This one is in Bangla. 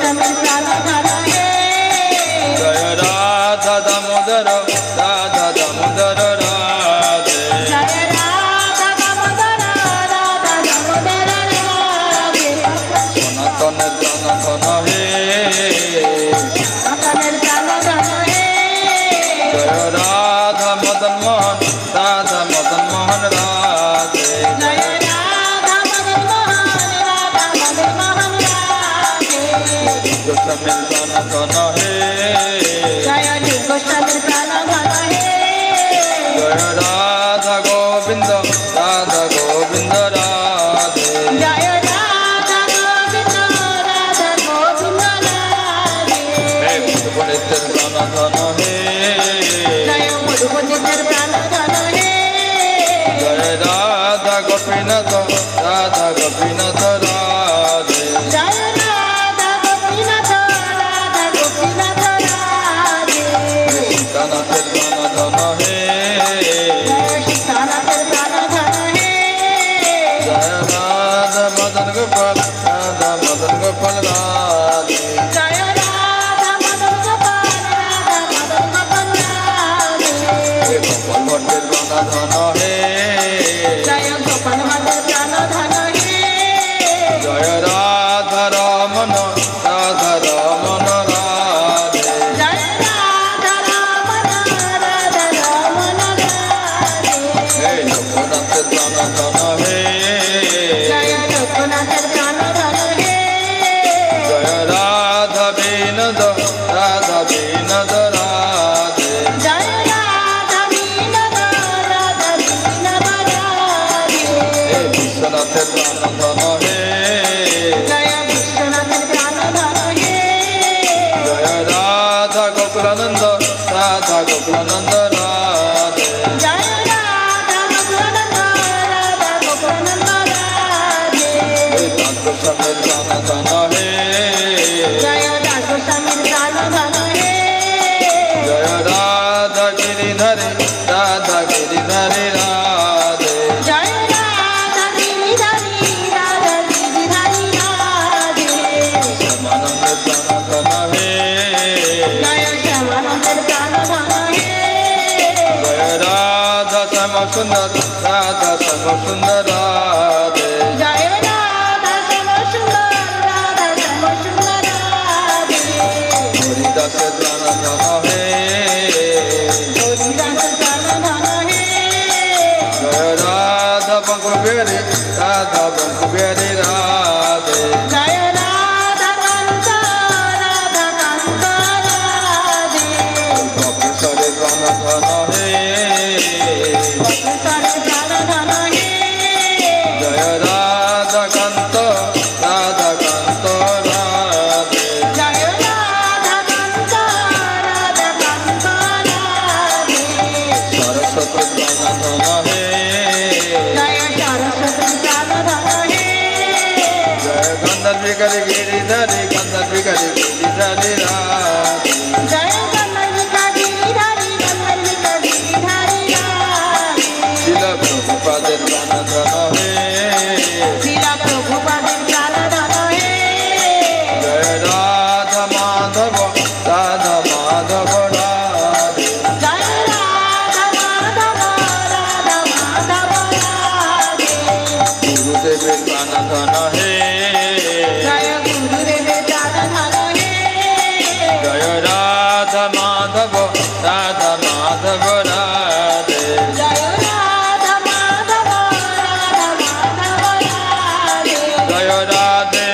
গোস্বামীর প্রাণ ধন হে জয় রাধা দামোদর রাধা দামোদর রাধে জয় রাধা দামোদর রাধা দামোদর রাধে সনাতনের প্রাণ ধন হে সনাতনের প্রাণ ধন হে জয় রাধা মদন মোহন রাধা মদন মোহন রাধে জয় রাধা মদন মোহন রাধা মদন মোহন রাধে গোস্বামীর প্রাণ ধন হে জয় গোস্বামীর প্রাণ ধন হে জয় রাধা গোবিন্দ রাধা গোবিন্দ রাধে জয় রাধা গোবিন্দ রাধা গোবিন্দ রাধে হে মধুবনিতের প্রাণ ধন হে জয় মধুবনিতের প্রাণ ধন হে জয় রাধা গোপীনাথ রাধা গোপীনাথ রাধে জয় রাধা গোপীনাথ রাধা গোপীনাথ রাধে সীতানাথের প্রাণ ধন হে জয় সীতানাথের প্রাণ ধন হে জয় রাধা মদন গোপাল রাধা মদন গোপাল রাধে জয় রাধা মদন গোপাল রাধা মদন গোপাল রাধে হে গোপাল ভট্টের প্রাণ ধন হে জয় গোপাল ভট্টের প্রাণ ধন হে জয় রাধা রমন রাধা রমন রাধে জয় রাধা রমণ রাধা রমণ রাধে হে লোকনাথের প্রাণ ধন হে জয় লোকনাথের প্রাণ ধন হে জয় রাধা বিনোদ রাধা বিনোদ রাধে জয় রাধা বিনোদ রাধা বিনোদ রাধে হে বিশ্বনাথের প্রাণ ধন হে জয় বিশ্বনাথের প্রাণ ধন হে জয় রাধা গোকুলানন্দ রাধা গোকুলানন্দ রাধে জয় রাধা গোকুলানন্দ রাধা গোকুলানন্দ রাধে হে দাস গোস্বামীর প্রাণ ধন হে জয় দাস গোস্বামীর প্রাণ ধন হে জয় রাধা গিরিধারী রাধা গিরিধারী রাধে জয় রাধা গিরিধারী রাধা গিরিধারী রাধে শ্যামানন্দের প্রাণ ধন হে জয় শ্যামানন্দের প্রাণ ধন হে জয় রাধা শ্যাম সুন্দর রাধা শ্যাম সুন্দর রাধে জয় রাধা শ্যাম সুন্দর রাধা শ্যাম সুন্দর রাধে হরিদাসের প্রাণ ধন হে হরিদাসের প্রাণ ধন হে জয় রাধা বঙ্কুবিহারী রাধা বঙ্কুবিহারী রাধে জয় রাধা কান্ত রাধা কান্ত রাধে গোপেশ্বরের প্রাণ ধন হে গোপেশ্বরের প্রাণ ধন হে জয় রাধা কান্ত রাধা কান্ত রাধে জয় রাধা কান্ত রাধা কান্ত রাধে সরস্বতী প্রাণ ধন হে জয় সরস্বতী প্রাণ ধন হে জয় গন্ধর্বিকারী গিরিধারী গন্ধর্বিকারী গিরিধারী রাধে জয় গন্ধর্বিকা গিরিধারী গন্ধর্বিকা গিরিধারী রাধে শিল প্রভুপাদের প্রাণ ধন হে শ্রীলা প্রভুপাদের প্রাণ ধন হে জয় রাধা মাধব রাধা মাধব রাধে জয় রাধা মাধব রাধা মাধব রাধে গুরুদেবের প্রাণ ধন হে জয় গুরুদেবের প্রাণ ধন হে জয় রাধা মাধব রাধা মাধব রাধে জয় রাধা মাধব রাধা মাধব রাধে জয় রাধে